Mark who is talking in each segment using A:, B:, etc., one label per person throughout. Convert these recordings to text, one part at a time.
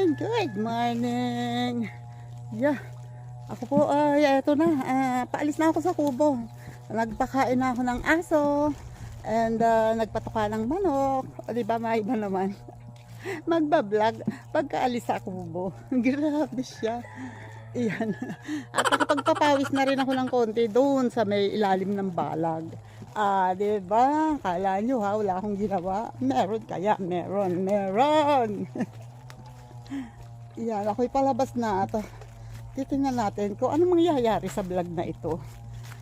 A: Good morning. Yeah, ako po ay eto na, paalis na ako sa kubo. Nagpakain na ako ng aso and nagpatuka ng manok. O diba may iba naman magbablog pagkaalis sa kubo. Grabe siya. Iyan. At nakapagpapawis na rin ako ng konti doon sa may ilalim ng balag. Diba? Kala nyo ha, wala akong ginawa. Meron kaya? Meron. Yan, ako'y palabas na at titingnan natin kung ano mangyayari sa vlog na ito.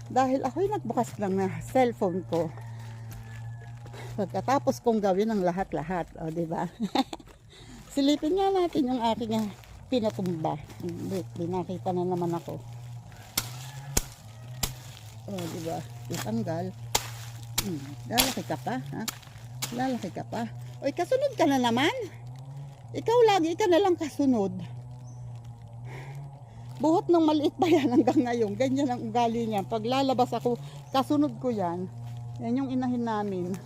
A: Dahil ako'y nagbukas lang na cellphone ko. Pagkatapos kong gawin ang lahat-lahat. O, diba? Silipin nga natin yung aking pinatumba. Binakita na naman ako. O, diba? Itanggal. Lalaki ka pa, ha? Lalaki ka pa. Oy, kasunod ka na naman. Ikaw lagi ka na lang kasunod. Buhat ng maliit pa yan hanggang ngayon. Ganyan ang ugali niya. Pag lalabas ako, kasunod ko yan. Yan yung inahin namin.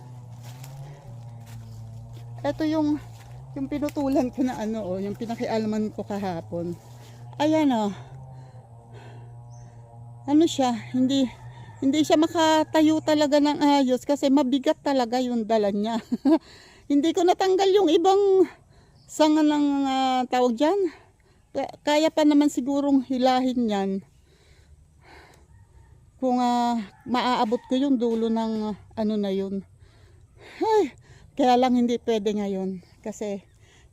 A: Ito yung pinutulan ko na ano, yung pinakialaman ko kahapon. Ayan o. Ano siya, hindi siya makatayo talaga ng ayos kasi mabigat talaga yung dala niya. Hindi ko natanggal yung ibang sanga ng tawag dyan. Kaya pa naman sigurong hilahin yan. Kung maaabot ko yung dulo ng ano na yun. Ay, kaya lang hindi pwede ngayon. Kasi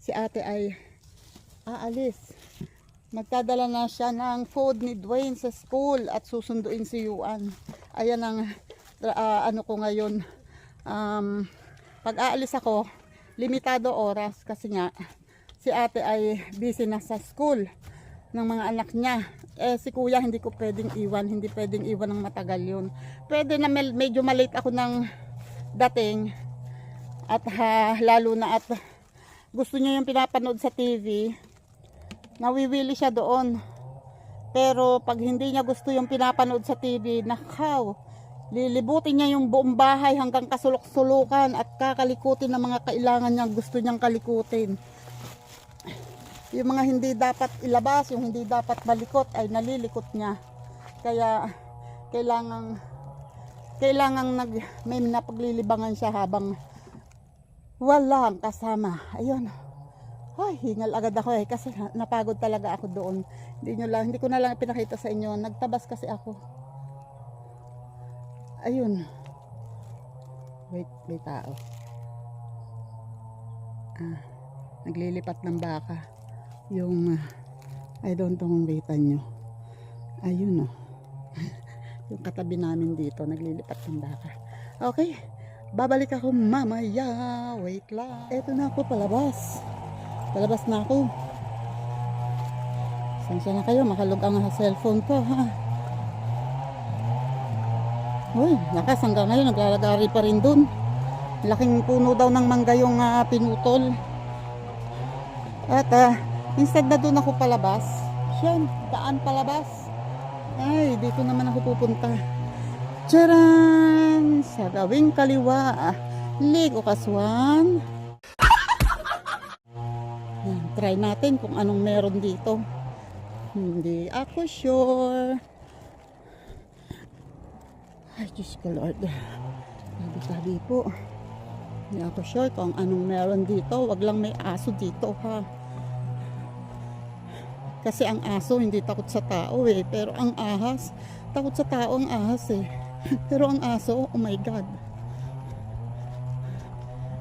A: si ate ay aalis. Magdadala na siya ng food ni Dwayne sa school at susunduin si Yuan. Ayan ang ano ko ngayon. Pag aalis ako, limitado oras kasi nga si ate ay busy na sa school ng mga anak niya. Si kuya hindi ko pwedeng iwan, hindi pwedeng iwan ng matagal yun. Pwede na medyo malate ako ng dating at lalo na at gusto niya yung pinapanood sa TV, nawiwili siya doon. Pero pag hindi niya gusto yung pinapanood sa TV, nakaw, lilibutin niya yung buong bahay hanggang kasulok-sulukan at kakalikutin ng mga kailangan niya gusto niyang kalikutin. Yung mga hindi dapat ilabas, yung hindi dapat malikot ay nalilikot niya. Kaya kailangang may napaglilibangan siya habang walang kasama. Ayun. Ay, hingal agad ako kasi napagod talaga ako doon. Hindi ko na lang pinakita sa inyo. Nagtabas kasi ako. Ayun. Wait, may tao. Naglilipat ng baka. Yung I don't know kung kita nyo. Ayun yung katabi namin dito, naglilipat ng baka. Okay. Babalik ako mamaya. Wait lang. Eto na ako, palabas. Palabas na ako. Sansya na kayo, makalog ang cellphone ko, ha. Uy, lakas hanggang ngayon, naglalagari pa rin dun. Laking puno daw ng mangga yung pinutol. At instead na dun ako palabas, siyan, daan palabas. Ay, dito naman ako pupunta. Charan! Sa gawing kaliwa, ligo kaswan. Try natin kung anong meron dito. Hindi ako sure. Ay, Diyos ko Lord. Sabi po. Hindi ako sure kung anong meron dito. Wag lang may aso dito, ha. Kasi ang aso hindi takot sa tao eh. Pero ang ahas, takot sa tao ang ahas eh. Pero ang aso, oh my God.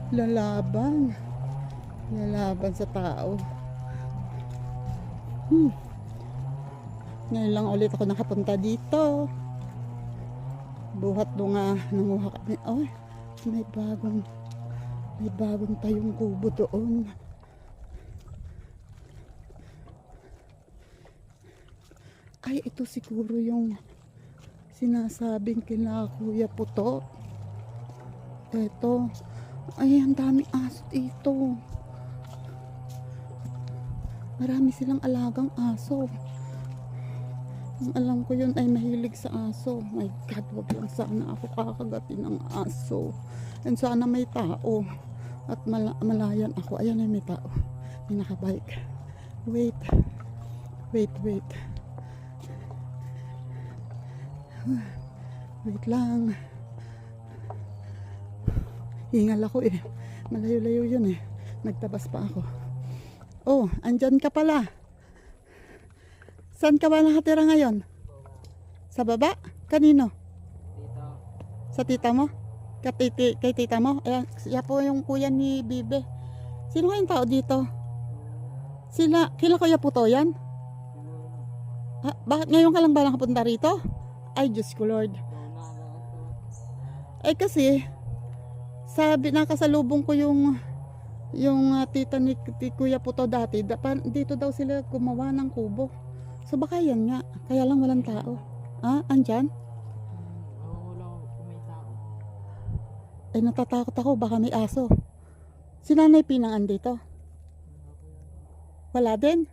A: Lalaban sa tao. Ngayon lang ulit ako nakapunta dito. Buhat do nga nanguha kami. Oh, may bagong tayong kubo doon. Ay, ito siguro yung sinasabing kila Kuya Puto. Eto. Ay, ang daming aso dito. Marami silang alagang aso. Ang alam ko yun ay mahilig sa aso. My God, wag lang sana ako kakagatin ng aso. And sana may tao. At malayan ako. Ayan ay may tao. May nakabike. Wait. Wait. Wait lang. Hingal ako eh. Malayo-layo yun eh. Nagtabas pa ako. Oh, andyan ka pala. Saan ka ba nakatira ngayon? Sa baba? Kanino?
B: Dito.
A: Sa tita mo? Kay tita mo? Ayan, siya po yung kuya ni Bibe. Sino kayong tao dito? Kila Kuya Puto yan? Ah, bakit ngayon ka lang ba nakapunta rito? Ay, Diyos ko Lord. Eh kasi, nakasalubong ko yung tita ni Kuya Puto dati. Dito daw sila gumawa ng kubo. So baka yan nga. Kaya lang walang tao. Ah, andyan?
B: Wala ko may tao.
A: Eh natatakot ako. Baka may aso. Si Nanay Pinang andito? Wala din?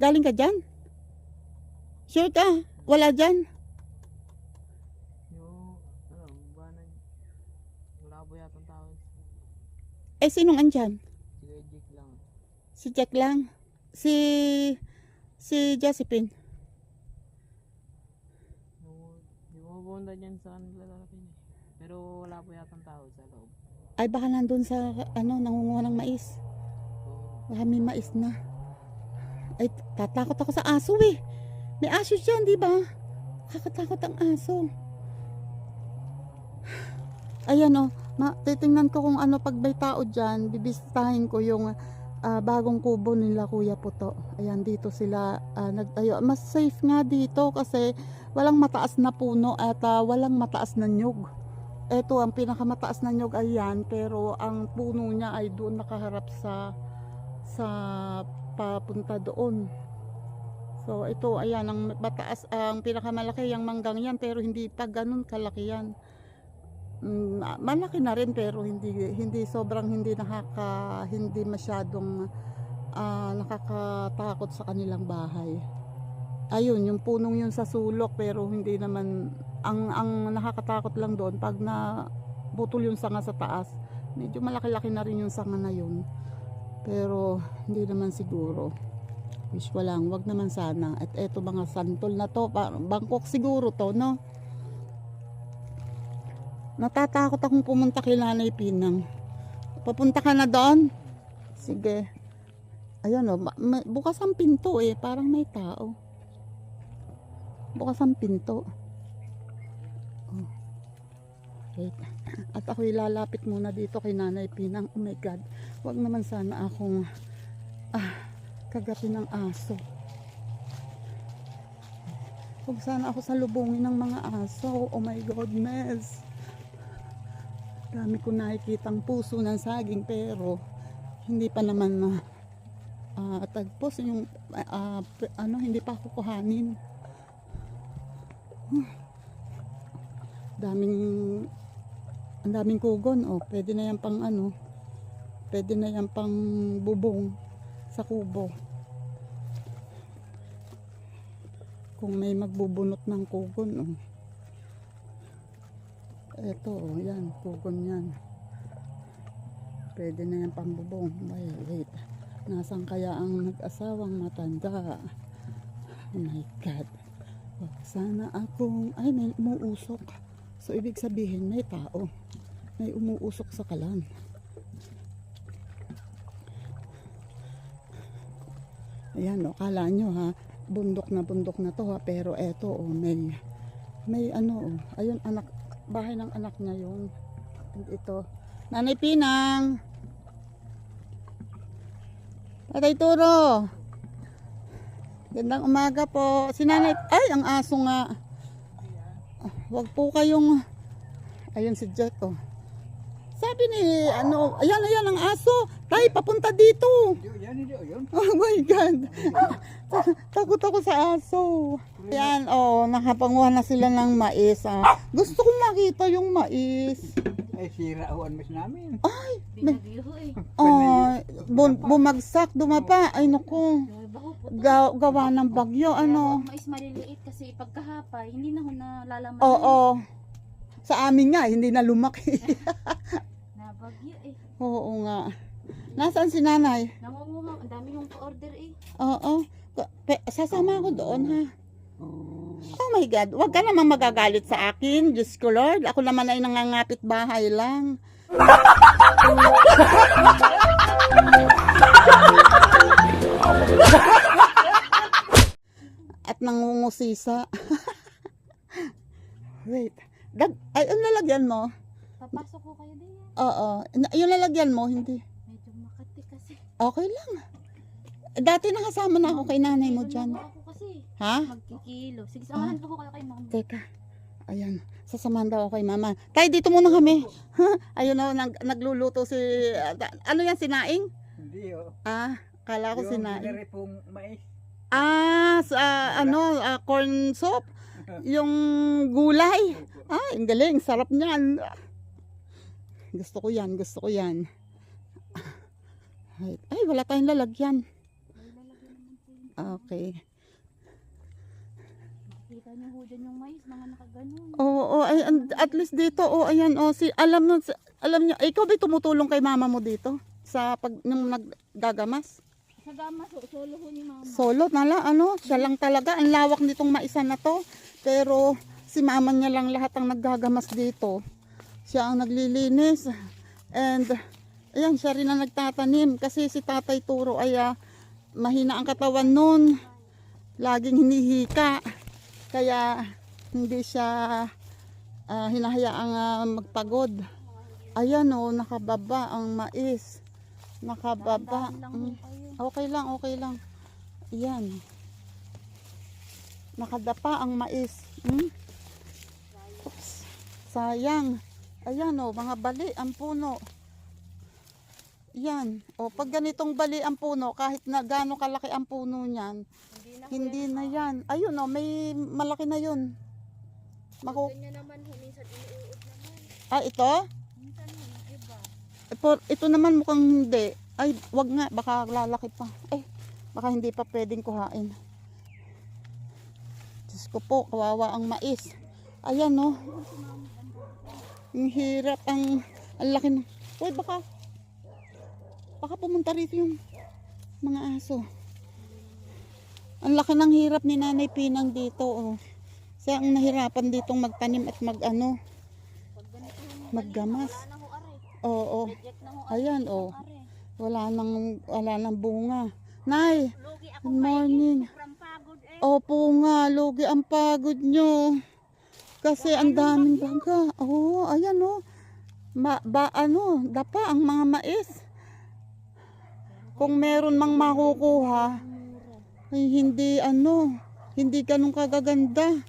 A: Galing ka dyan? Sure ka? Wala dyan?
B: Wala po yatang tao.
A: Eh sinong andyan?
B: Si Jake lang.
A: Si Jack lang? Si Josephine?
B: Di mo pumunta dyan sa lalaki niya. Pero wala po yatang tao sa loob.
A: Ay baka nandun sa nangunguha ng mais. Baka may mais na. Ay tatakot ako sa aso eh. May aso dyan di ba? Kakatakot ang aso. Ayan o. Titingnan ko kung ano pag may tao dyan. Bibisitahin ko yung bagong kubo nila Kuya Puto. Ayan dito sila nagtayo. Mas safe nga dito kasi walang mataas na puno at walang mataas na nyug. Ito ang pinakamataas na nyug ay yan, pero ang puno niya ay doon nakaharap sa papunta doon. So ito ayan ang mataas, ang pinakamalaki yung manggang yan, pero hindi pa ganun kalaki yan. Malaki na rin pero hindi sobrang hindi masyadong nakakatakot sa kanilang bahay. Ayun yung punong yun sa sulok, pero hindi naman ang nakakatakot lang doon pag na butol yung sanga sa taas. Medyo malaki-laki na rin yung sanga na yun, pero hindi naman siguro. Wish ko lang, wag naman sana. At eto mga santol na to, Bangkok siguro to, no? Natatakot akong pumunta kay Nanay Pinang. Papunta ka na doon? Sige. Ayan o, bukas ang pinto eh, parang may tao. Bukas ang pinto. Oh. Wait. At ako ilalapit muna dito kay Nanay Pinang. Oh my God, wag naman sana akong kagapin ng aso. Huwag sana ako salubungin ng mga aso. Oh my goodness. Dami ko nakikitang puso ng saging, pero hindi pa naman na tagpos yung hindi pa ako kuhanin. Ang daming kugon. Oh, pwede na yan pang pwede na yan pang bubong sa kubo. Kung may magbubunot ng kugon, oh. Eto, oh, yan, kugon yan. Pwede na yan pang bubong. Wait. Nasaan kaya ang nag-asawang matanda? Oh my God. Sana akong, ay, may umuusok. So, ibig sabihin, may tao. May umuusok sa kalan. Ayan, o, kala nyo ha, bundok na to ha, pero eto, o, may ayun, bahay ng anak niya yun. Ito. Nanay Pinang! Tatay Turo! Gandang umaga po. Si Nanay, ay, ang aso nga. Wag po kayong, ayun si Jack, oh. Sabi ni, ayan ang aso. Tay, papunta dito. Oh my God. Takot ako sa aso. Ayan, oh, nakapanguha na sila ng mais. Gusto kong makita yung mais.
C: Ay, sira ang mais namin.
A: Ay,
D: Binagyo eh.
A: bumagsak, dumapa. Ay, naku. Gawa ng bagyo,
D: Mais maliliit kasi pagkahapay, hindi na ho nalalaman.
A: Oo. Sa amin nga, hindi na lumaki.
D: Nabagyo eh.
A: Oo nga. Nasaan si nanay?
D: Nangunguha. Ang dami yung pa-order eh.
A: Oo. Sasama ako doon ha. Oh my God. Huwag ka namang magagalit sa akin. Diyos ko Lord. Ako naman ay nangangapit bahay lang. At nangungusisa. Wait. Ay, ang lalagyan mo?
D: Papasok ko kayo din yan.
A: Oo. Yung lalagyan mo, hindi.
D: Medyo makati kasi.
A: Okay lang. Dati nakasama na ako kay nanay mo dyan.
D: Ako kasi.
A: Ha?
D: Magkikilo. Sige, samahan ko kayo kay mama.
A: Teka. Ayan. Sasamahan daw ako kay mama. Tay, dito muna kami. Ayun o, nagluluto si... ano yan, sinaing?
C: Hindi oh.
A: Kala ko
C: Yung
A: sinaing.
C: binari pong mais.
A: Corn soup. Yung gulay. Ang galing. Sarap niyan. Gusto ko yan. Gusto ko yan. Ay, wala tayong lalagyan. Okay.
D: Kita niyo ho dyan yung mais, mga nakaganon.
A: Oo, at least dito, ayan, alam niyo, ikaw ba tumutulong kay mama mo dito? Sa nung naggagamas?
D: Sa gamas, solo ho ni mama.
A: Solo, siya lang talaga. Ang lawak nitong maisan na to. Pero, si mama niya lang lahat ang naggagamas dito. Siya ang naglilinis. And, ayan, siya rin ang nagtatanim. Kasi si Tatay Turo ay mahina ang katawan nun. Laging hinihika. Kaya, hindi siya hinahayaang magpagod. Ayan nakababa ang mais. Nakababa.
D: Dahan lang ho kayo.
A: Okay lang. Yan. Nakadapa ang mais. Oops. Sayang. Ayan mga bali ang puno. Yan. Pag ganitong bali ang puno, kahit na gaano kalaki ang puno niyan, hindi na yan. Ayun may malaki na yun.
D: Ganyan naman ho, minsan iniuod naman.
A: Ito?
D: Minsan ho, iba.
A: Ito naman mukhang hindi. Ay, wag nga. Baka lalaki pa. Baka hindi pa pwedeng kuhain. Diyos ko po, kawawa ang mais. Ayan Yung hirap ang laki ng... Uy, baka pumunta rito yung mga aso. Ang laki ng hirap ni Nanay Pinang dito. Siya ang nahirapan ditong magtanim at maggamas.
D: Wala na ho, are.
A: Oo.
D: Reject na ho, are.
A: Ayan
D: Are.
A: wala nang bunga. Nay,
D: Lugi ako
A: good morning.
D: sobrang pagod eh.
A: Opo nga, lugi ang pagod nyo. Kasi ang daming baga. Ayan dapa ang mga mais. Kung meron mang makukuha, ay hindi ganun kagaganda.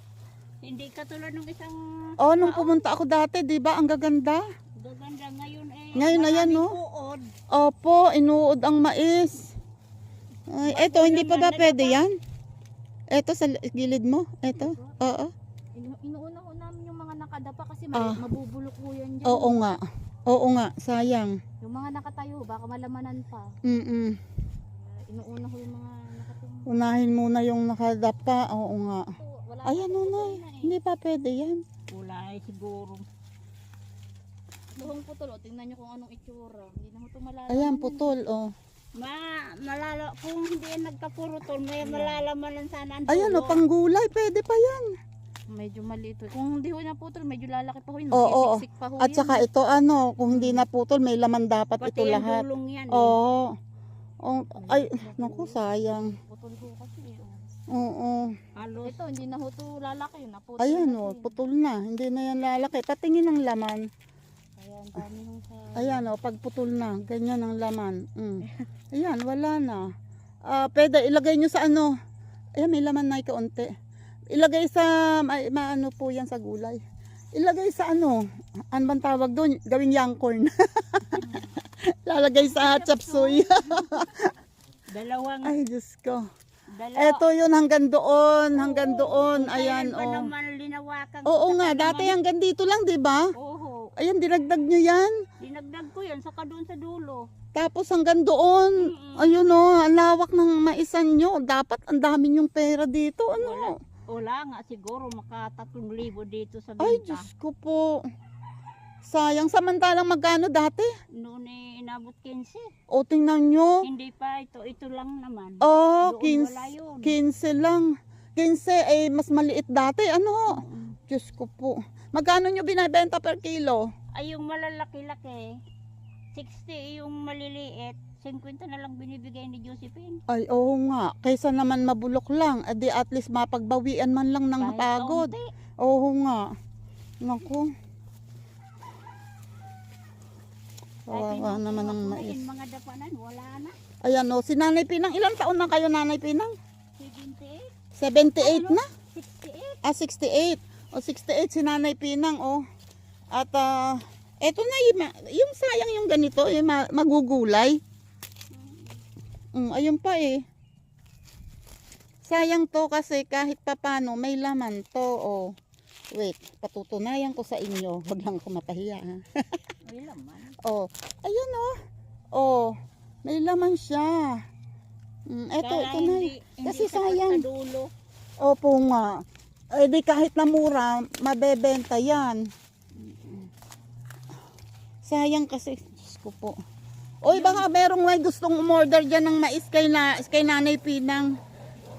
D: Hindi katulad ng isang
A: Nung pumunta ako dati, di ba, ang gaganda?
D: gaganda ngayon eh.
A: Ngayon, ayan,
D: Uod.
A: Opo, inuod ang mais. Ay, eto, hindi pa ba pwede yan? Eto, sa gilid mo? Eto? Oo.
D: Inuuna ho namin yung mga nakadapa kasi mabubulok ho yan dyan.
A: Oo nga, sayang.
D: Yung mga nakatayo, baka malamanan pa. Inuuna ho yung mga nakatingin.
A: Unahin muna yung nakadapa. Oo nga.
D: Wala
A: Ayan,
D: na
A: Nay. Hindi pa pwede yan.
D: Wala siguro. Buhong putol, tingnan nyo kung anong itsura. Hindi na ho ito malalaman.
A: Ayan, putol,
D: Kung hindi yan nagkapurutol, may malalaman sana ang dulo.
A: Ayan, panggulay, pwede pa yan.
D: Medyo maliit. Kung hindi ho na putol, medyo lalaki pa ho yun.
A: Oo.
D: Magsisiksik pa ho
A: At
D: yan.
A: saka ito, kung hindi naputol, may laman dapat
D: Pati
A: ito
D: yung
A: lahat.
D: dulong yan.
A: Oo. Ay, naku, sayang.
D: Putol ho kasi.
A: Oo.
D: Ito, hindi na ho ito lalaki. Naputol
A: Ayan,
D: na ho.
A: putol na. Hindi na yan lalaki. Patingin ang laman.
D: Kaya ang dami nung sa...
A: Ayan, pag putol na, ganyan ang laman. Ayan, wala na. Pwede, ilagay nyo sa Ayan, may laman na kaunti. Ilagay sa, maano po yan sa gulay. Ilagay sa ano bang tawag doon? Gawing yangkorn. Lalagay sa chapsuy.
D: Dalawang...
A: Ay, Diyos ko. Eto yun, hanggang doon. Ayan,
D: naman linawakan.
A: Oo nga, dati hanggang dito lang, di ba?
D: Oo.
A: Ayan, dinagdag nyo yan.
D: Dinagdag ko yan, saka doon sa dulo.
A: Tapos hanggang doon. Ayun ang lawak ng maisan nyo. Dapat ang dami nyong pera dito.
D: Wala nga, siguro maka 3,000 dito sa
A: Ay,
D: benta.
A: Diyos ko po. Sayang, samantalang magkano dati?
D: Noon inabot 15.
A: O, tingnan nyo.
D: Hindi pa, ito lang naman.
A: Oh,
D: Doon wala yun.
A: 15 lang. 15 mas maliit dati. Ano? Diyos ko po. Magkano nyo binibenta per kilo?
D: Ay, yung malalaki-laki, 60 yung maliliit, 50 na lang binibigay ni Josephine.
A: Ay, oo nga. Kaysa naman mabulok lang. Adi at least mapagbawian man lang ng
D: Kahit
A: pagod.
D: kaunti.
A: Oo nga. Naku.
D: Kahit
A: Kawawa
D: hindi
A: naman
D: ko
A: ang
D: kumain,
A: mais.
D: mga dapanan, wala na.
A: Ayan o, si Nanay Pinang. Ilang taon na kayo, Nanay Pinang? 78
D: 78,
A: na?
D: 68.
A: 68. O, 68 si Nanay Pinang, o. At, eto na, yung sayang yung ganito, yung magugulay. Ayun pa eh. Sayang to kasi kahit papano may laman to, o. Wait, patutunayan ko sa inyo. Huwag lang ako mapahiya, ha?
D: May laman.
A: Oh, ayun oh. Oh, may laman siya. Ito na. Kasi sayang.
D: Sa dulo.
A: Opo nga. Eh di kahit na mura, mabebenta yan. Sayang kasi, Diyos ko po. Oy, baka merong may gustong umorder dyan ng mais kay Nanay Pinang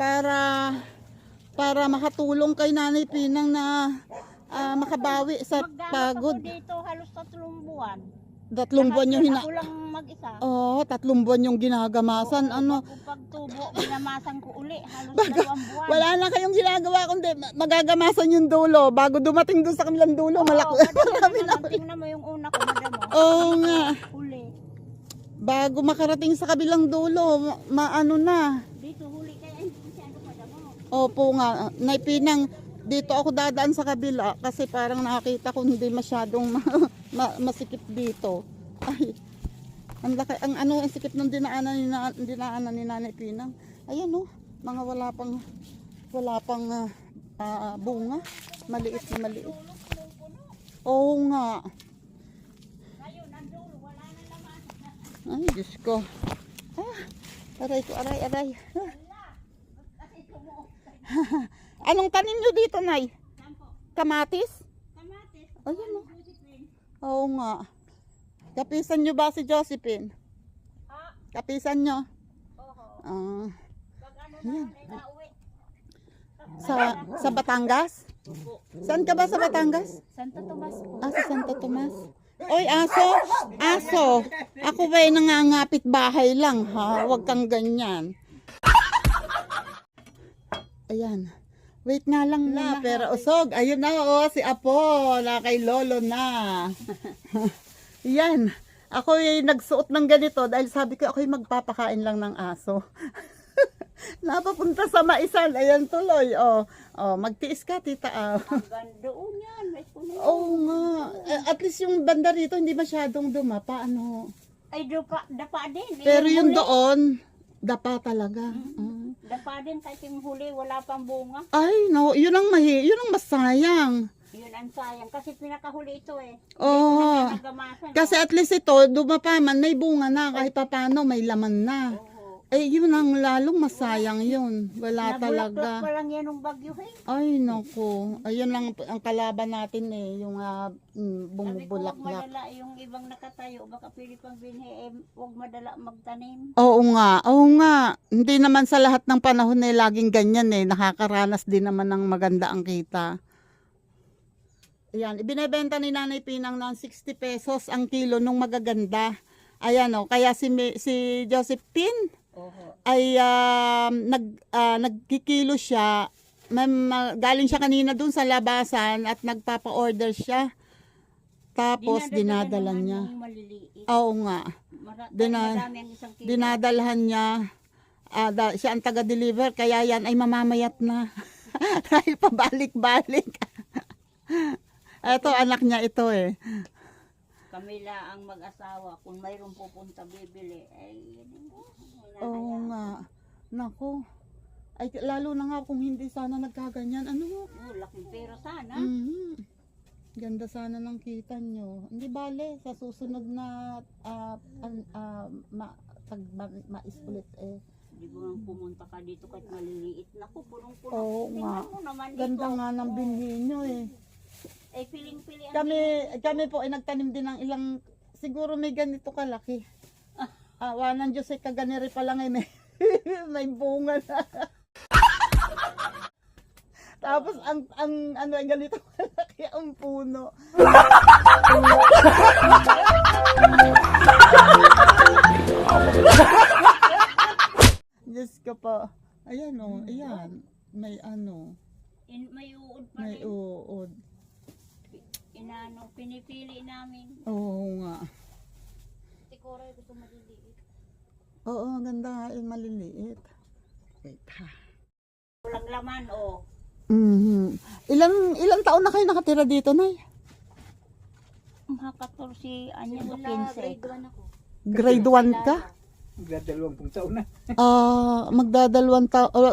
A: para makatulong kay Nanay Pinang na makabawi sa pagod.
D: Magdamag ako dito halos 3 buwan.
A: 3 buwan yung
D: Ako lang mag-isa.
A: Oh, 3 buwan yung ginagamasan. Ano?
D: Pagtubo, binamasan ko uli. Halos 2 buwan.
A: Wala na kayong ginagawa kundi magagamasan yung dulo bago dumating doon sa kanilang dulo. Malaki. Marami na.
D: Tingnan mo yung una ko, madamo.
A: Oo nga.
D: Huli.
A: Bago makarating sa kabilang dulo, maano na.
D: Dito huli kaya hindi masyado madamo.
A: Opo nga. Nay Pinang, dito ako dadaan sa kabila kasi parang nakita ko hindi masyadong masikip dito. Ay, ang laki, ang sikip ng dinaanan ni Nanay Pinang. Ayan oh, mga wala pang bunga. Maliit na maliit. Oo nga.
D: Ngayon, nandulo, wala na naman.
A: Ay, Diyos ko. Aray ko, aray. Anong tanim nyo dito, Nay? Kamatis?
D: Kamatis.
A: Ayun oh. Oo nga. Kapisan nyo ba si Josephine? Kapisan nyo?
D: Oo. Pag ano na, nauwi.
A: Sa Batangas? Saan ka ba sa Batangas?
D: Santo Tomas po.
A: Sa Santo Tomas. Oy, aso. Ako ba'y nangangapit bahay lang, ha? Huwag kang ganyan. Ayan. Wait nga lang na, pero usog. Ayun na, si Apo, na kay Lolo na. Yan. Ako ay nagsuot ng ganito dahil sabi ko ako'y magpapakain lang ng aso. Napapunta sa maisan. Ayan tuloy. Magtiis ka, tita.
D: Hanggang doon yan. May puno.
A: Oo nga. At least yung banda rito hindi masyadong dumapa. Ano.
D: Ay, dapa din.
A: Pero yung
D: huli.
A: doon, dapa talaga.
D: Dapa din kahit yung huli, wala pang bunga.
A: Ay, no. Yun ang masayang.
D: Yun ang sayang. Kasi pinakahuli ito eh.
A: Oo.
D: Nagamasan.
A: Kasi at least ito, dumapa man, may bunga na. Kahit papano, may laman na. Eh, yun ang lalong masayang yun. Wala talaga.
D: pa lang yan ng bagyo eh.
A: Ay, naku. Ayun lang ang kalaban natin eh. Yung
D: Sabi ko, huwag
A: bumubulaklak.
D: madala yung ibang nakatayo. Baka pili pang binhi eh, huwag madala magtanim.
A: Oo nga. Hindi naman sa lahat ng panahon eh, laging ganyan eh. Nakakaranas din naman ng maganda ang kita. Ayan, ibinebenta ni Nanay Pinang ng 60 pesos ang kilo nung magaganda. Ayan o, kaya si Josephine ay nagkikilo siya. Galing siya kanina dun sa labasan at nagpapa-order siya. Tapos dinadala niya. Oo nga.
D: Marami ang isang kilo.
A: Dinadalhan niya. Siya ang taga-deliver kaya yan ay mamamayat na. Dahil pabalik-balik. Ito anak niya ito eh.
D: Kami ang mag-asawa. Kung mayroong pupunta bibili, ay
A: Oo nga. Nako. Ay lalo na nga kung hindi sana nagkaganyan. Ano?
D: laking pera sana.
A: Ganda sana ng kita nyo. Hindi bale sa susunod na mais ulit eh.
D: Hindi mo pumunta ka dito kahit maliliit. Naku, punong-puno.
A: Oo nga.
D: Tingnan mo naman
A: Ganda
D: dito.
A: nga ng binhi nyo eh.
D: Eh, piling-pili ang
A: Kami po ay nagtanim din ng ilang, siguro may ganito kalaki. Awa ng Diyos ay kaganiri pa lang ay may, may bunga na. Tapos ang ano ay ganito kalaki ang puno. Diyos ka pa. Ayan o, ayan. May ano,
D: may uod pa
A: may
D: rin.
A: uod.
D: Pinipili namin.
A: Oo nga.
D: Tikora gusto maliliit.
A: Oo, ang ganda nga yung maliliit. Wait ha.
D: Walang laman, oh.
A: Mhm. Ilang taon na kayo nakatira dito, Nay?
D: Mga 14 anyo o 15.
A: Grade 1 ka?
C: Magdadalawang taon na.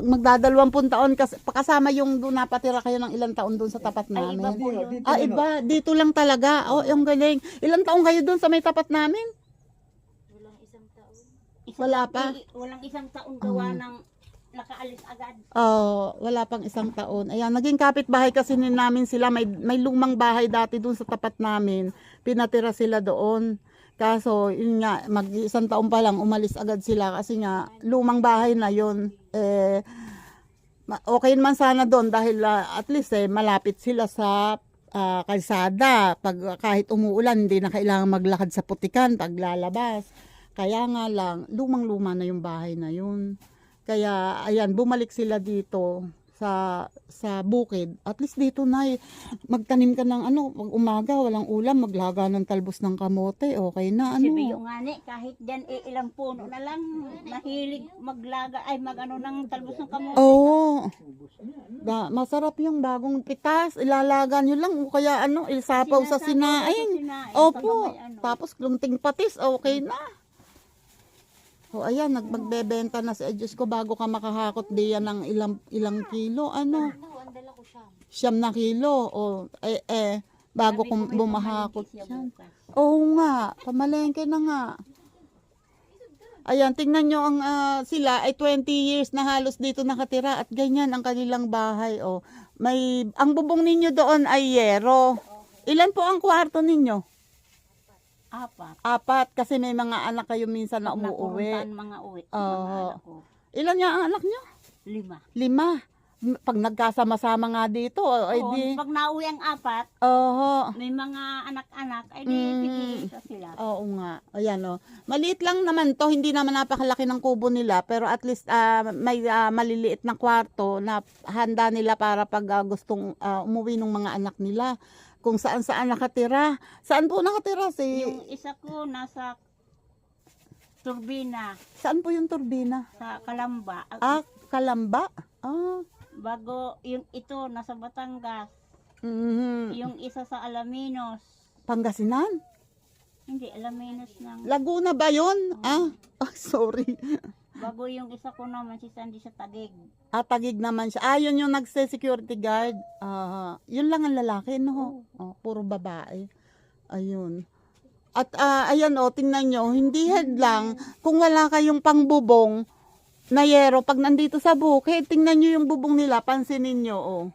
A: Magdadalawang taon kasi kasama yung doon napatira kayo ng ilang taon doon sa tapat
D: Ay, iba
A: namin.
D: po yun.
C: Dito,
A: Iba. Dito lang talaga. Oh, yung galing. Ilang taon kayo doon sa may tapat namin? Wala pa?
D: Walang isang taong gawa ng nakaalis agad.
A: Wala pang isang taon. Ayan, naging kapitbahay kasi namin sila. May lumang bahay dati doon sa tapat namin. Pinatira sila doon. Kaso, yun nga, mag-isang taon pa lang, umalis agad sila kasi nga, lumang bahay na yun. Okay naman sana doon dahil at least malapit sila sa kalsada. Kahit umuulan, hindi na kailangan maglakad sa putikan pag lalabas. Kaya nga lang, lumang-luma na yung bahay na yun. Kaya, ayan, bumalik sila dito sa bukid. At least dito na magtanim ka ng pag umaga, walang ulam, maglaga ng talbos ng kamote, okay na,
D: Si Biyo nga ni, kahit dyan ilang puno na lang, mahilig maglaga, ng talbos ng kamote.
A: Oo. Masarap yung bagong pitas, ilalaga nyo lang, o kaya isapaw sa sinaing. Opo. Tapos klungting patis, okay na. O ayan, magbebenta na si Diyos ko bago ka makahakot diyan ng ilang kilo. Siyam na kilo. O bago kong bumahakot siya. Oo nga, pamalengke na nga. Ayan, tingnan nyo sila ay 20 years na halos dito nakatira at ganyan ang kanilang bahay. Ang bubong ninyo doon ay yero. Ilan po ang kwarto ninyo?
D: 4.
A: 4 kasi may mga anak kayo minsan na umuuwi.
D: Mga uwi.
A: Oo.
D: Mga anak ko.
A: Ilan nga ang anak nyo?
D: 5.
A: 5. Pag nagkasama-sama nga dito, ay
D: Oo,
A: di.
D: pag nauwi ang 4,
A: Oo.
D: may mga anak-anak, ay di pikisa sila.
A: Oo nga. Ayan maliit lang naman to, hindi naman napakalaki ng kubo nila, pero at least may maliliit na kwarto na handa nila para pag gustong umuwi ng mga anak nila. Kung saan nakatira. Saan po nakatira
D: Yung isa ko nasa turbina,
A: Saan po yung turbina?
D: sa Kalamba.
A: Kalamba?
D: Bago yung ito nasa Batangas.
A: Mhm.
D: Yung isa sa Alaminos.
A: Pangasinan?
D: Hindi, Alaminos ng...
A: Laguna ba yun? Sorry.
D: Bago yung isa ko naman si Sandy sa Tagig.
A: Tagig naman siya. Yun yung nagse-security guard. Yun lang ang lalaki, no? Puro babae. Ayun. At ayan tingnan nyo, hindi lang, kung wala kayong pangbubong na yero, pag nandito sa bukid, tingnan nyo yung bubong nila, pansinin nyo,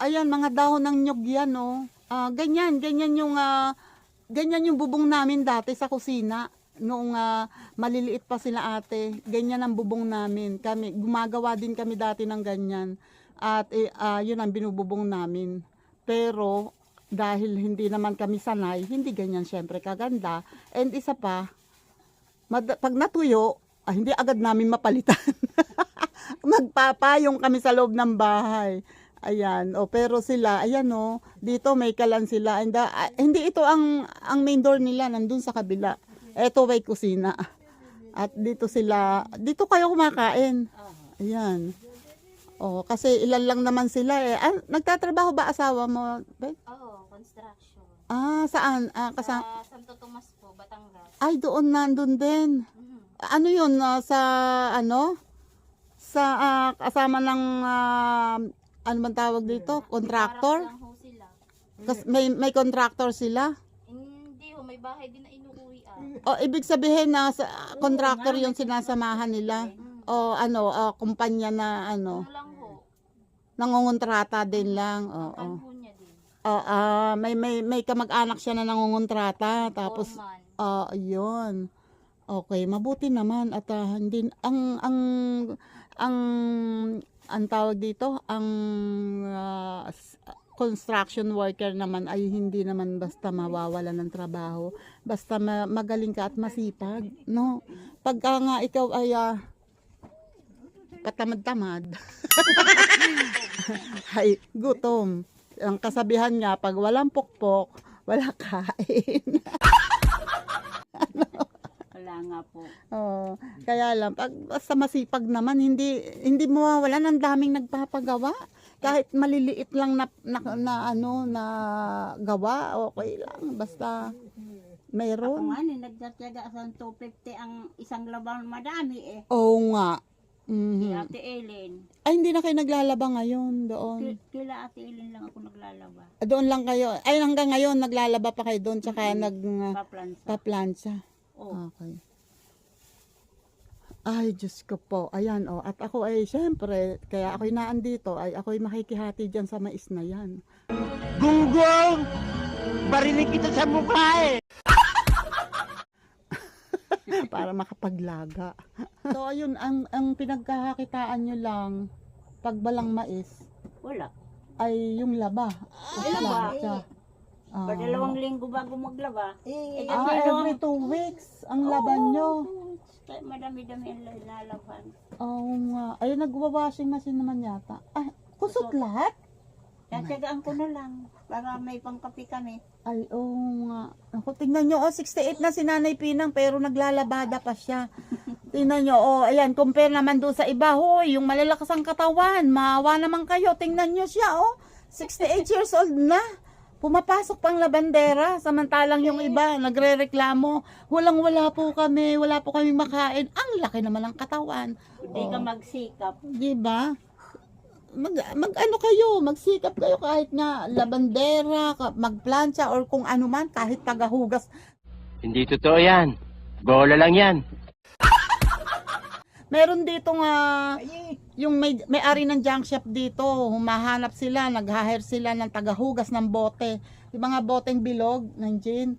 A: Ayan, mga dahon ng nyug yan, ganyan yung bubong namin dati sa kusina. Noong maliliit pa sila ate, ganyan ang bubong namin. Gumagawa din kami dati ng ganyan. At yun ang binububong namin. Pero dahil hindi naman kami sanay, hindi ganyan syempre kaganda. And isa pa, pag natuyo, hindi agad namin mapalitan. Magpapayong kami sa loob ng bahay. Ayan, pero sila, ayan dito may kalan sila. And, hindi ito ang main door nila, nandun sa kabila. Ito may kusina. At dito kayo kumakain. Ayan. Kasi ilan lang naman sila nagtatrabaho ba asawa mo?
E: Oo, construction.
A: Saan?
E: Sa Santo Tomas po, Batangas.
A: Ay, doon nandun din. Ano yun? Sa kasama ng, ano man tawag dito? Contractor?
E: Lang ho sila.
A: Kasi may contractor sila?
E: Hindi ho, may bahay din na inuuwian.
A: Ibig sabihin na contractor yung sinasamahan nila. Kumpanya na
E: Ano lang ho,
A: nangongontrata din lang.
E: ang ho niya din.
A: may kamag-anak siya na nangungontrata. Tapos,
E: Foreman.
A: ayun. Okay, mabuti naman at hindi ang tawag dito, ang construction worker naman ay hindi naman basta mawawala ng trabaho, basta magaling ka at masipag, no? Pagka nga ikaw ay katamad-tamad, ay gutom. Ang kasabihan nga, pag walang pokpok, wala kain.
D: Wala nga po.
A: Oh, kaya lang pag basta masipag naman hindi mawawala ng daming nagpapagawa. Kahit maliliit lang na gawa, okay lang basta
D: Ako
A: mayroon.
D: nga nagtatiyaga sa 250 ang isang laban, madami eh.
A: Oo nga.
D: Si
A: Mhm.
D: Ate Ellen.
A: Ay hindi na kayo naglalaba ngayon doon.
D: Kila Ate Ellen lang ako naglalaba.
A: Doon lang kayo. Ay hanggang ngayon naglalaba pa kayo doon tsaka
D: Paplansa.
A: nagpaplansya.
D: Oh.
A: Okay. Ay, Diyos ko po. Ayan, oh. At ako ay, syempre, kaya ako'y naandito, ay ako'y makikihati dyan sa mais na yan.
F: Gunggong! Barinig kita sa mukha eh!
A: Para makapaglaga. So, ayun, ang pinagkakakitaan nyo lang, pagbalang mais,
D: Wala.
A: ay yung laba.
D: Laba.
A: Siya.
D: Pa 2 linggo bago maglaba.
A: Every 2 weeks, ang laban nyo.
D: Kaya madami-dami ang lalaban.
A: Oo nga. Ay, nagwa-washing machine naman yata. Ah, kusot lahat?
D: Tatiyagaan ko na lang para may pangkapi kami.
A: Ay, oo nga. Ako, tingnan nyo, 68 na si Nanay Pinang, pero naglalabada pa siya. Tingnan nyo, ayan, compare naman doon sa iba, hoy, yung malalakas ang katawan, maawa naman kayo, tingnan nyo siya, 68 years old na. Pumapasok pang labandera, samantalang yung iba, nagre-reklamo, wala po kami makain. Ang laki naman ng katawan.
D: Hindi ka magsikap.
A: Diba? Mag-ano kayo, magsikap kayo kahit nga labandera, magplancha, or kung ano man, kahit tagahugas.
F: Hindi totoo yan. Bola lang yan.
A: Meron dito nga, yung may-ari ng junk shop dito, humahanap sila, nag-hire sila ng tagahugas ng bote. Yung mga boteng bilog ng gin,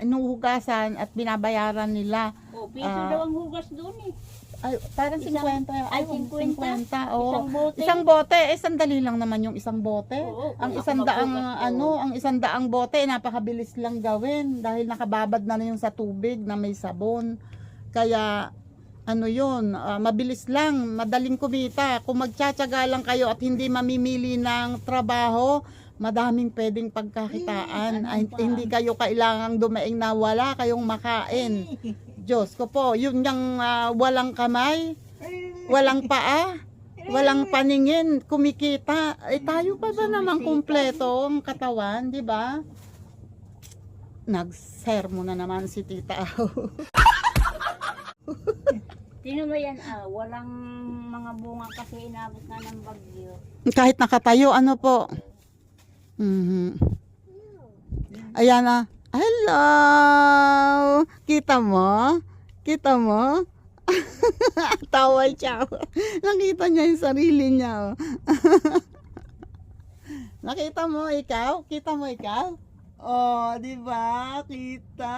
A: inuhugasan at binabayaran nila.
D: O, piso daw ang hugas doon eh.
A: Ay, parang 50.
D: Ay, 50.
A: 50, oo.
D: Isang bote.
A: Isang bote, sandali lang naman yung isang bote.
D: Oo,
A: Ang
D: kung
A: isang
D: ako
A: daang,
D: maghugas
A: ang isang daang bote, napakabilis lang gawin dahil nakababad na yung sa tubig na may sabon. Kaya, yun, mabilis lang, madaling kumita. Kung magtsatsaga lang kayo at hindi mamimili ng trabaho, madaming pwedeng pagkakitaan. Ay, hindi kayo kailangang dumaing na wala kayong makain. Diyos ko po, yun yung walang kamay, walang paa, walang paningin, kumikita. Tayo pa ba naman kumpleto ang katawan, di ba? Nag-sermo na naman si Tita.
D: Sino ba yan? Walang mga bunga kasi inabot na ng bagyo.
A: Kahit nakatayo, ano po? Mhm. Ayan na. Hello! Kita mo? Kita mo? Tawa siya. Nakita niya yung sarili niya. Nakita mo ikaw? Kita mo ikaw? Oh, di ba? Kita.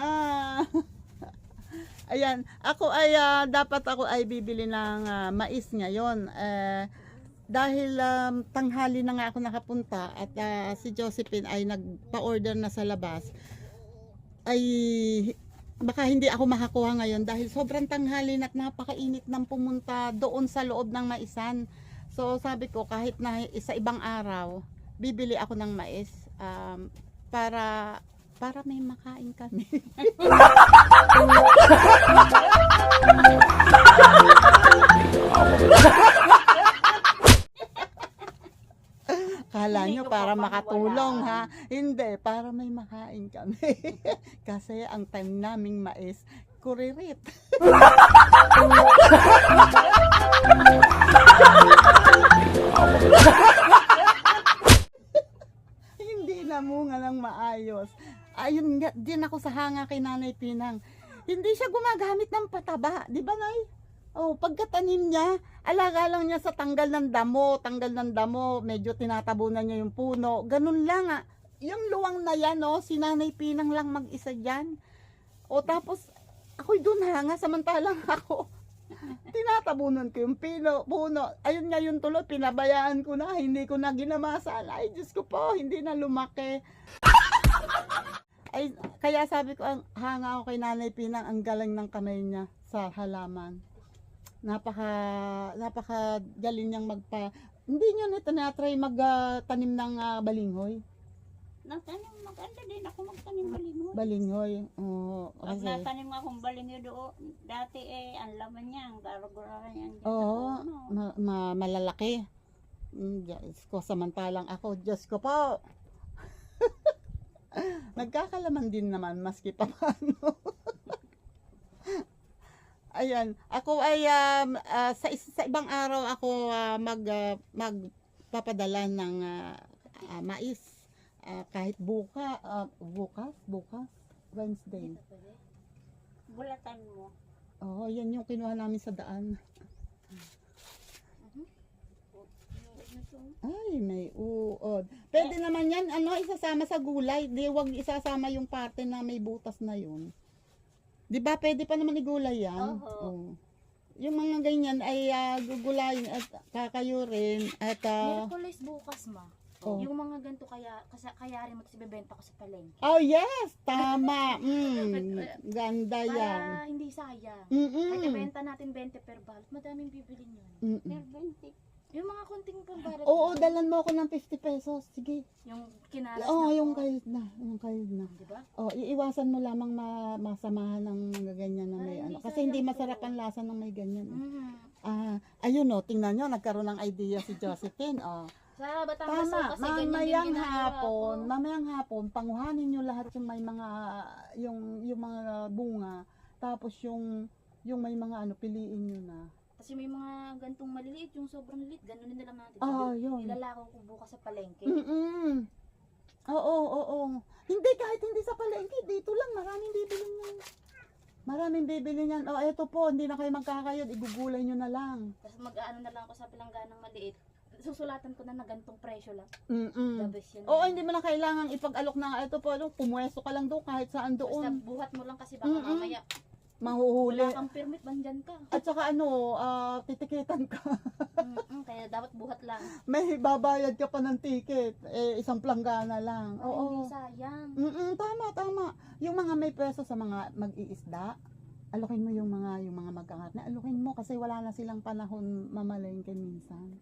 A: Ayan, ako ay dapat ako ay bibili ng mais ngayon. Dahil tanghali na nga ako nakapunta at si Josephine ay nagpa-order na sa labas. Ay baka hindi ako makakuha ngayon dahil sobrang tanghali at napakainit ng pumunta doon sa loob ng maisan. So sabi ko kahit na sa ibang araw, bibili ako ng mais para may makain kami. Kala nyo para makatulong ha? Hindi, para may makain kami. Kasi ang time naming mais, kuririt. Hindi namunga ng maayos. Ayun nga, din ako sa hanga kay Nanay Pinang. Hindi siya gumagamit ng pataba, di ba Nay? Oh, pagkatanim niya, alaga lang niya sa tanggal ng damo, medyo tinatabunan niya yung puno. Ganun lang yung luwang na yan, no, si Nanay Pinang lang mag-isa dyan. O tapos, ako'y dun hanga, samantalang ako, tinatabunan ko yung puno. Ayun nga yung tuloy, pinabayaan ko na, hindi ko na ginamasan. Ay, Diyos ko po, hindi na lumaki. Ay, kaya sabi ko, hanga ako kay Nanay Pinang, ang galing ng kamay niya sa halaman. Napaka galing niyang hindi niyo na tinatry magtanim ng balinghoy.
D: Natanim, maganda din ako magtanim balinghoy.
A: Balinghoy. Oo,
D: Pag
A: kasi.
D: natanim akong balinghoy doon, dati ang laman niya, ang garagura niya.
A: Oo, malalaki. Diyos ko, samantalang ako, Diyos ko po. Nagkakalaman din naman, maski pa paano. Ayan, ako ay sa ibang araw ako magpapadala ng mais. Kahit bukas, Wednesday.
D: Bulatan mo.
A: Oo, yan yung kinuha namin sa daan. Ay, may uod. Pwede naman yan, isasama sa gulay. Di, wag isasama yung parte na may butas na yun. Di ba, pwede pa naman igulay yan? Oo. Yung mga ganyan ay gugulayin at kakayurin at
E: Miraculous bukas, ma.
A: Oh.
E: Yung mga ganito kaya rin magsibibenta ko sa palengke.
A: oh yes, tama. Ganda yan.
E: Para hindi sayang.
A: Mm-mm.
E: Kaya benta natin 20 per balot, madaming bibili niyan.
A: Mm-mm.
E: Yung mga konting pambalot.
A: Oo, dalan mo ako ng 50 pesos. Sige.
E: Yung kinalas
A: Oo,
E: na
A: yung
E: po.
A: kahit na. Yung kahit na.
E: Di ba?
A: Oh, iiwasan mo lamang masamahan ng ganyan na may
E: Para hindi
A: Kasi hindi
E: sayang
A: masarap
E: po.
A: ang lasa ng may ganyan.
E: Mhm.
A: Ayun tingnan nyo, nagkaroon ng idea si Josephine.
E: Sa Batangas
A: Tama,
E: kasi ganyan din
A: mamayang
E: ginagawa
A: hapon, panguhanin nyo lahat yung may mga, yung mga bunga. Tapos yung may mga piliin nyo na.
E: Kasi may mga gantong maliliit, yung sobrang liit, ganun din lang natin.
A: Yun.
E: Ilalako ko bukas sa palengke.
A: Oo. Hindi, kahit hindi sa palengke, dito lang, maraming bibili niyan. Maraming bibili niyan. Eto po, hindi na kayo magkakayod, igugulay nyo na lang.
E: Tapos mag-ano na lang ako sa pilangganang maliit. Susulatan ko na gantong presyo lang. The best yun.
A: Oo, hindi mo na kailangan ipag-alok na ito po, pumwesto ka lang doon kahit saan
E: Basta
A: doon.
E: buhat mo lang kasi baka mamaya
A: Mahuhuli.
E: wala kang permit, bandyan ka.
A: At saka titikitan ka.
E: Kaya dapat buhat lang.
A: May babayad ka pa ng ticket. Isang planggana lang.
E: Para
A: Oo.
E: hindi sayang.
A: Tama. Yung mga may pwesto sa mga mag-iisda, alokin mo yung mga mag-angat na alokin mo kasi wala na silang panahon mamalengke minsan.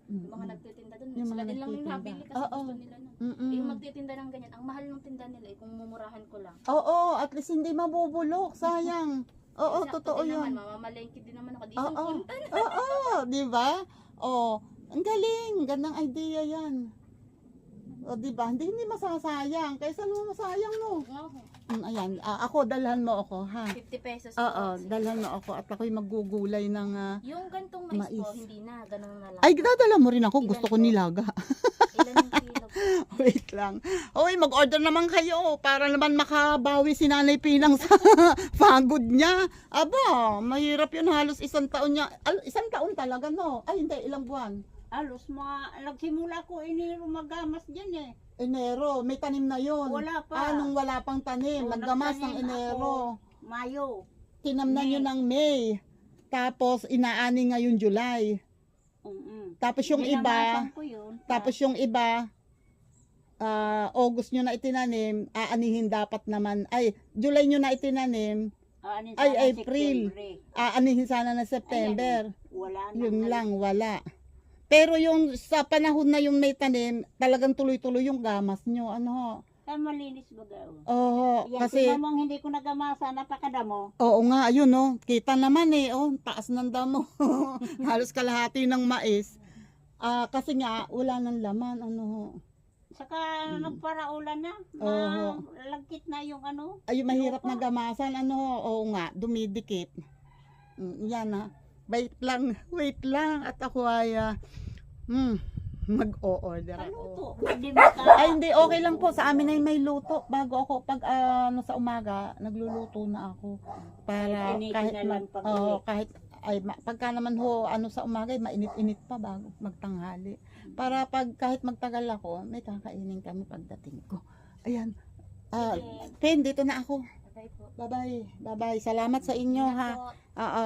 E: Yung mga nagtitinda doon,
A: Yung
E: sila
A: mga
E: din lang yung
A: nagtitinda.
E: nabili kasi
A: Oo.
E: gusto nila nun. Yung magtitinda ng ganyan, ang mahal ng tinda nila kung mumurahan ko lang.
A: Oo, at least hindi mabubulok, sayang. Oo,
E: Sakto
A: totoo
E: din
A: yun.
E: naman, mamamalengke din naman ako. Di isang
A: Oo.
E: puntan.
A: Oo, di ba? Ang galing, gandang idea yan. Di ba? Hindi masasayang. Kaysa mo masayang no. Ayan, ako dalhan mo ako, ha.
E: 50 pesos.
A: Oo,
E: po.
A: dalhan mo ako at ako'y maggugulay ng
E: Yung gantong mais, po,
A: mais.
E: hindi na, ganun na lang.
A: Ay, dadala mo rin ako.
E: Ilan
A: Gusto ko
E: po?
A: nilaga.
E: Ilan yung kilo po?
A: Wait lang. Hoy, mag-order naman kayo para naman makabawi si Nanay Pinang sa pagod niya. Aba, mahirap yun. Halos isang taon niya. Isang taon talaga, no? Ay, hindi. Ilang buwan?
D: Alos nagsimula ko Enero magamas dyan
A: Enero. May tanim na yun.
D: Wala pa.
A: Nung wala pang tanim. Naggamas ng
D: nagtanim
A: Enero.
D: Mayo.
A: Tinamnan nyo ng May. Tapos, inaani ngayon July. Tapos yung iba,
D: Binamasan ko yun.
A: Tapos yung iba, August nyo na itinanim, aanihin dapat naman, July nyo na itinanim, April, aanihin sana na September.
D: Wala na.
A: Yun lang, wala. Pero yung sa panahon na yung may tanim, talagang tuloy-tuloy yung gamas nyo.
D: Kaya malinis ba daw?
A: Oo,
D: Yan,
A: kasi,
D: tingnan mo, hindi ko nagamasa, napakadamo.
A: oo nga, ayun kita naman taas ng damo. Halos kalahati ng mais. Kasi nga, wala ng laman,
D: Saka nagparaulan na.
A: Oo.
D: Lagkit na yung
A: Ay, mahirap
D: lupa.
A: na gamasan, oo nga, dumidikit. Yan wait lang, at ako ay, mag-o-order ako.
D: Luto. Hindi maka...
A: Ay, hindi, okay lang po, sa amin ay may luto. Bago ako, pag sa umaga, nagluluto na ako. Para
D: Ay,
A: kahit,
D: na lang pag
A: kahit ay pagka naman ho ano sa umaga ay mainit-init pa bago magtanghali. Para pag kahit magtagal ako, may kakainin kami pagdating ko. Ayan. Pen, dito na ako.
E: Bye po.
A: Bye-bye. Bye-bye. Salamat sa inyo ha.
E: Po.
A: Oo,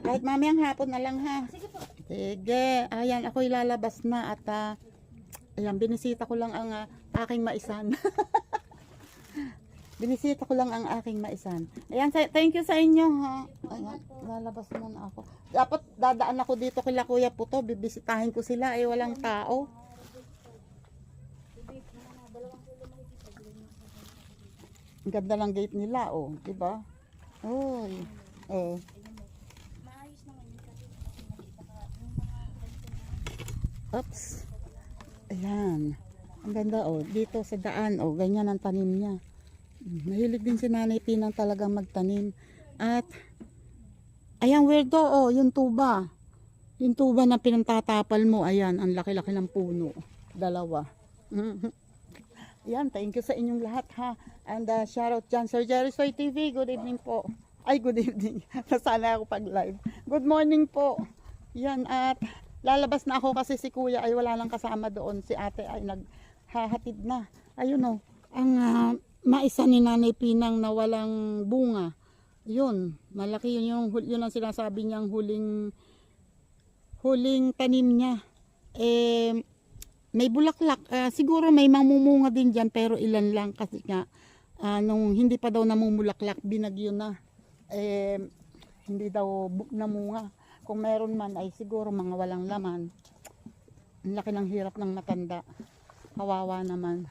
A: kahit mamayang hapon na lang ha.
E: Sige po.
A: Sige. Ayan, ako ilalabas na at ayan, binisita ko lang ang aking maisan. Binisita ko lang ang aking maisan. Ayan, thank you sa inyo ha. Ayan, lalabas muna ako. Dapat dadaan ako dito kila Kuya Puto. Bibisitahin ko sila. Walang tao. Ang ganda ng gate nila, oh. Diba? Uy. Oh.
E: Maayos naman yun kasi
A: Oops. Ayan. Ang ganda, oh. Dito sa daan, oh. Ganyan ang tanim niya. Mahilig din si Nanay Pinang talagang magtanim. At, ayan, weirdo, oh. Yung tuba. Yung tuba na pinantatapal mo, ayan. Ang laki-laki ng puno. Dalawa. Ayan, thank you sa inyong lahat, ha. And shout out dyan, Sir Jerry Soy TV. Good evening po. Ay, good evening. Nasana ako pag live. Good morning po. Yan, at lalabas na ako kasi si Kuya ay wala lang kasama doon. Si ate ay naghahatid na. Ayun o, ang maisa ni Nanay Pinang na walang bunga. Yun, malaki yun ang sinasabi niyang huling tanim niya. May bulaklak, siguro may mamumunga din dyan pero ilan lang kasi nga nung hindi pa daw namumulaklak, binagyo na. Hindi daw namunga. Kung meron man ay siguro mga walang laman. Ang laki ng hirap ng matanda. Kawawa naman.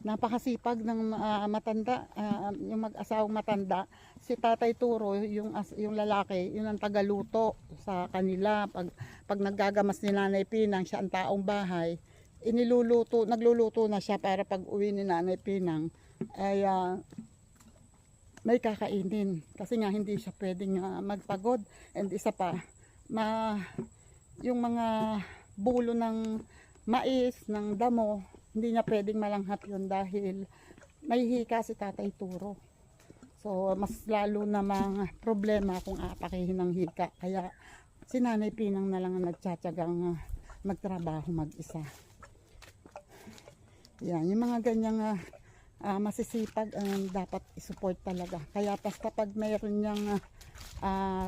A: Napakasipag ng matanda, yung mag-asawang matanda. Si Tatay Turo, yung lalaki, yun ang tagaluto sa kanila. Pag naggagamas ni Nanay Pinang, siya ang taong bahay, nagluluto na siya para pag uwi ni Nanay Pinang, ay may kakainin. Kasi nga hindi siya pwedeng magpagod. And isa pa, yung mga bulo ng mais, ng damo, hindi niya pwedeng malanghap yun dahil may hika si Tatay Turo. So, mas lalo na mga problema kung apakihin ng hika. Kaya, si Nanay Pinang na lang ang nagtsatsagang magtrabaho mag-isa. Yan, yung mga ganyang masisipag dapat isupport talaga. Kaya basta pag mayroon niyang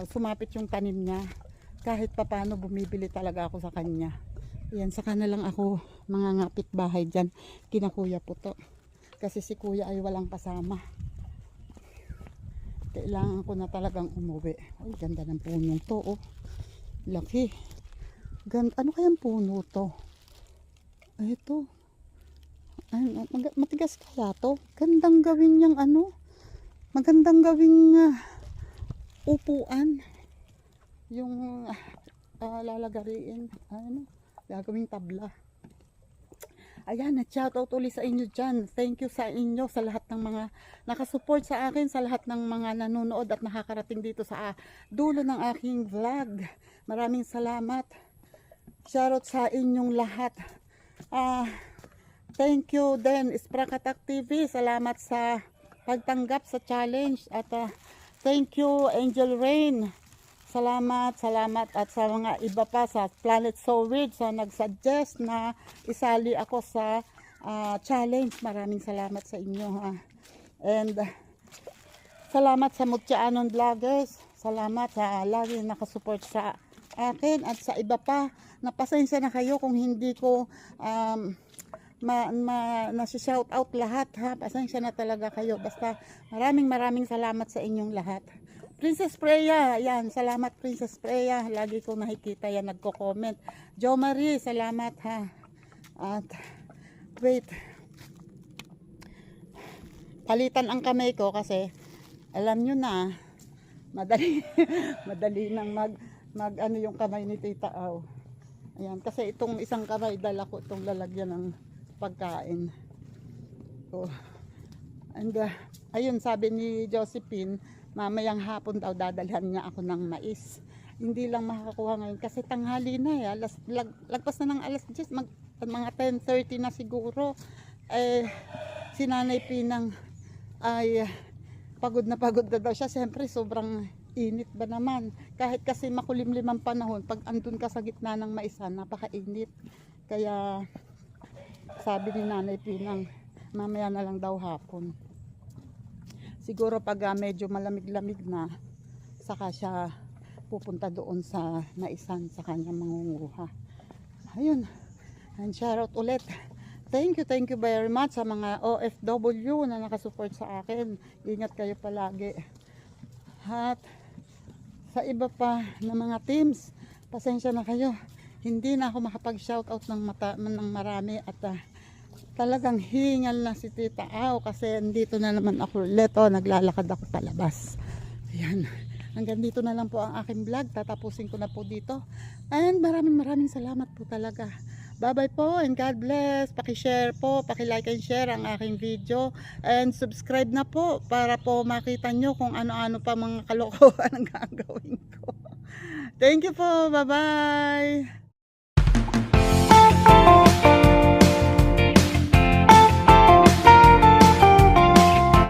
A: sumapit yung tanim niya, kahit papano bumibili talaga ako sa kanya. Yan, saka na lang ako mga ngapit bahay dyan kina Kuya Puto. Kasi si Kuya ay walang kasama. Kailangan ko na talagang umuwi. Ay, ganda ng punong to, oh. Laki. Ano kayang puno to? Ay, ito. Ay, matigas kaya to? Gandang gawin niyang magandang gawing upuan. Yung lalagariin. Gagawing tabla. Ayan, shoutout ulit sa inyo dyan. Thank you sa inyo, sa lahat ng mga nakasupport sa akin, sa lahat ng mga nanonood at nakakarating dito sa dulo ng aking vlog. Maraming salamat. Shoutout sa inyong lahat. Thank you din, Sprakatak TV. Salamat sa pagtanggap sa challenge. At thank you, Angel Rain. Salamat at sa mga iba pa sa Planet So Weird sa nagsuggest na isali ako sa challenge. Maraming salamat sa inyo, ha. And salamat sa Mutya-anon Vloggers. Salamat sa lagi nakasupport sa akin at sa iba pa. Napasensya na kayo kung hindi ko nasi-shout out lahat, ha. Pasensya na talaga kayo. Basta maraming salamat sa inyong lahat. Princess Freya, yan, salamat Princess Freya. Lagi ko nakikita yan, nagko-comment. Jo Marie, salamat, ha. At, wait. Palitan ang kamay ko kasi, alam nyo na, madali nang mag yung kamay ni Tita Aw. Ayan, kasi itong isang kamay, dala ko itong lalagyan ng pagkain. So, and, ayun, sabi ni Josephine, mamayang hapon daw dadalhan niya ako ng mais. Hindi lang makakakuha ngayon kasi tanghali na, lagpas na ng alas 10, mga 10:30 na siguro. Si Nanay Pinang ay pagod na daw siya. Siyempre sobrang init ba naman. Kahit kasi makulimlim ang panahon, pag andun ka sa gitna ng maisan, napakainit. Kaya sabi ni Nanay Pinang, mamaya na lang daw hapon. Siguro pag medyo malamig-lamig na, saka siya pupunta doon sa maisan sa kanyang mangunguha. Ayun, and shoutout ulit. Thank you very much sa mga OFW na nakasupport sa akin. Ingat kayo palagi. At sa iba pa na mga teams, pasensya na kayo. Hindi na ako makapag-shoutout ng marami at talagang hingal na si Tita Au kasi andito na naman ako ulit. Naglalakad ako palabas. Ayan. Hanggang dito na lang po ang aking vlog. Tatapusin ko na po dito. And maraming salamat po talaga. Bye-bye po and God bless. Paki-share po, paki-like and share ang aking video. And subscribe na po para po makita nyo kung ano-ano pa mga kalokohan ang gagawin ko. Thank you po. Bye-bye.